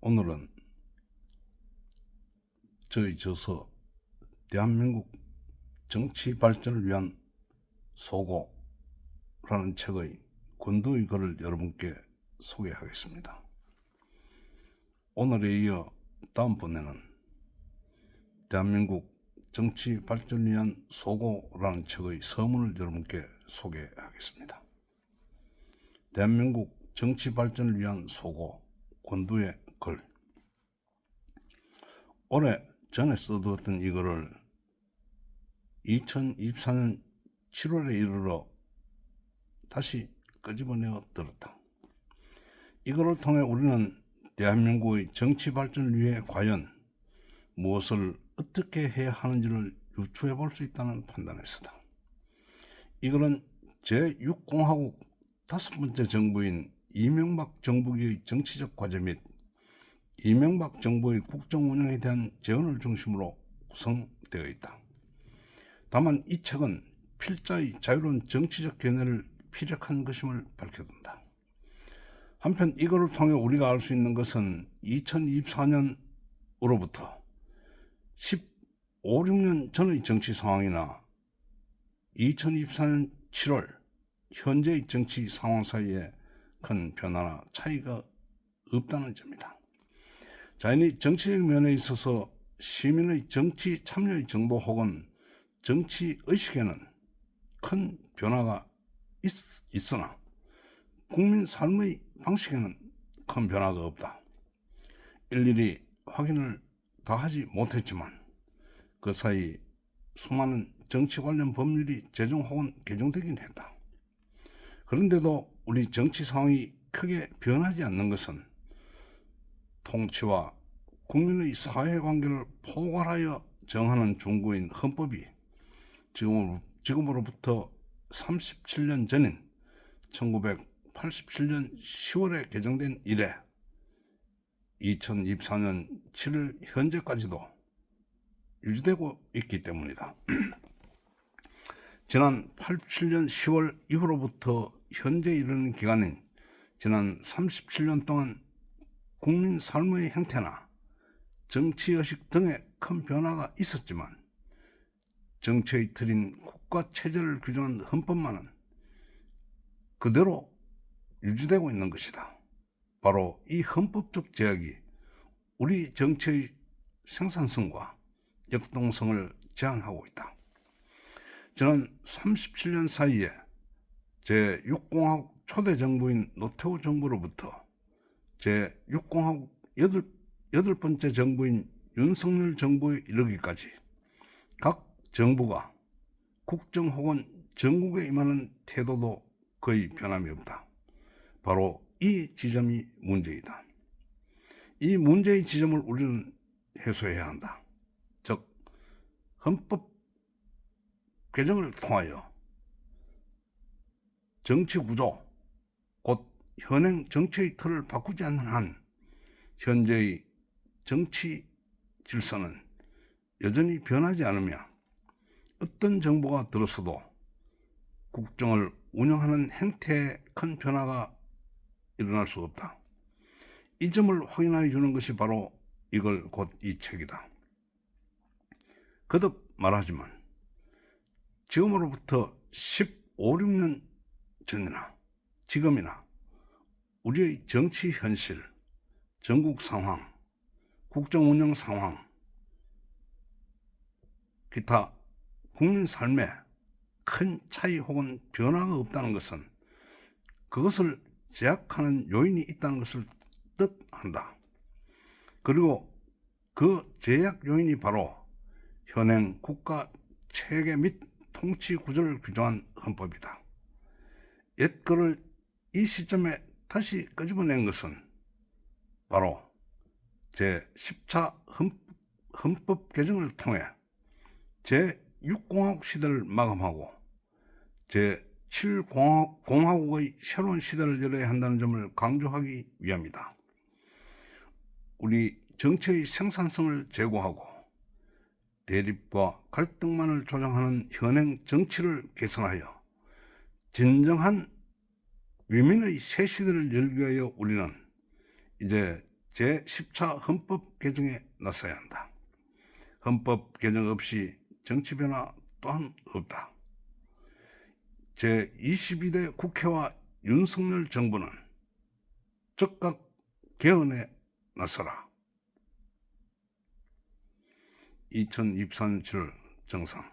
오늘은 저희 저서 대한민국 정치 발전을 위한 소고라는 책의 권두의 글을 여러분께 소개하겠습니다. 오늘에 이어 다음번에는 대한민국 정치 발전을 위한 소고라는 책의 서문을 여러분께 소개하겠습니다. 대한민국 정치 발전을 위한 소고 권두의 글. 오래 전에 써두었던 이 글을 2024년 7월에 이르러 다시 끄집어내어 들었다. 이 글을 통해 우리는 대한민국의 정치 발전을 위해 과연 무엇을 어떻게 해야 하는지를 유추해 볼 수 있다는 판단에서다. 이 글은 제6공화국 5번째 정부인 이명박 정부기의 정치적 과제 및 이명박 정부의 국정 운영에 대한 재언을 중심으로 구성되어 있다. 다만 이 책은 필자의 자유로운 정치적 견해를 피력한 것임을 밝혀둔다. 한편 이거를 통해 우리가 알 수 있는 것은 2024년으로부터 16년 전의 정치 상황이나 2024년 7월 현재의 정치 상황 사이에 큰 변화나 차이가 없다는 점이다. 자연히 정치적 면에 있어서 시민의 정치 참여의 정도 혹은 정치 의식에는 큰 변화가 있으나 국민 삶의 방식에는 큰 변화가 없다. 일일이 확인을 다 하지 못했지만 그 사이 수많은 정치 관련 법률이 제정 혹은 개정되긴 했다. 그런데도 우리 정치 상황이 크게 변하지 않는 것은 통치와 국민의 사회관계를 포괄하여 정하는 중구인 헌법이 지금으로부터 37년 전인 1987년 10월에 개정된 이래 2024년 7월 현재까지도 유지되고 있기 때문이다. 지난 87년 10월 이후로부터 현재 이르는 기간인 지난 37년 동안 국민 삶의 형태나 정치의식 등에 큰 변화가 있었지만 정치의 틀인 국가체제를 규정한 헌법만은 그대로 유지되고 있는 것이다. 바로 이 헌법적 제약이 우리 정치의 생산성과 역동성을 제한하고 있다. 지난 37년 사이에 제6공화국 초대 정부인 노태우 정부로부터 제6공화국 8번째 정부인 윤석열 정부에 이르기까지 각 정부가 국정 혹은 정국에 임하는 태도도 거의 변함이 없다. 바로 이 지점이 문제이다. 이 문제의 지점을 우리는 해소해야 한다. 즉 헌법 개정을 통하여 정치 구조, 곧 현행 정치의 틀을 바꾸지 않는 한 현재의 정치 질서는 여전히 변하지 않으며 어떤 정부가 들어서도 국정을 운영하는 행태에 큰 변화가 일어날 수 없다. 이 점을 확인해 주는 것이 바로 이걸 곧 이 책이다. 거듭 말하지만 지금으로부터 15, 16년 전이나 지금이나 우리의 정치 현실, 전국 상황, 국정 운영 상황, 기타 국민 삶에 큰 차이 혹은 변화가 없다는 것은 그것을 제약하는 요인이 있다는 것을 뜻한다. 그리고 그 제약 요인이 바로 현행 국가 체계 및 통치 구조를 규정한 헌법이다. 옛 글을 이 시점에 다시 끄집어낸 것은 바로 제10차 헌법 개정을 통해 제6공화국 시대를 마감하고 제7공화국의 새로운 시대를 열어야 한다는 점을 강조하기 위함이다. 우리 정치의 생산성을 제고하고 대립과 갈등만을 조장하는 현행 정치를 개선하여 진정한 위민의 새 시대를 열기 위하여 우리는 이제 제10차 헌법 개정에 나서야 한다. 헌법 개정 없이 정치 변화 또한 없다. 제21대 국회와 윤석열 정부는 즉각 개헌에 나서라. 2024년 7월 정상.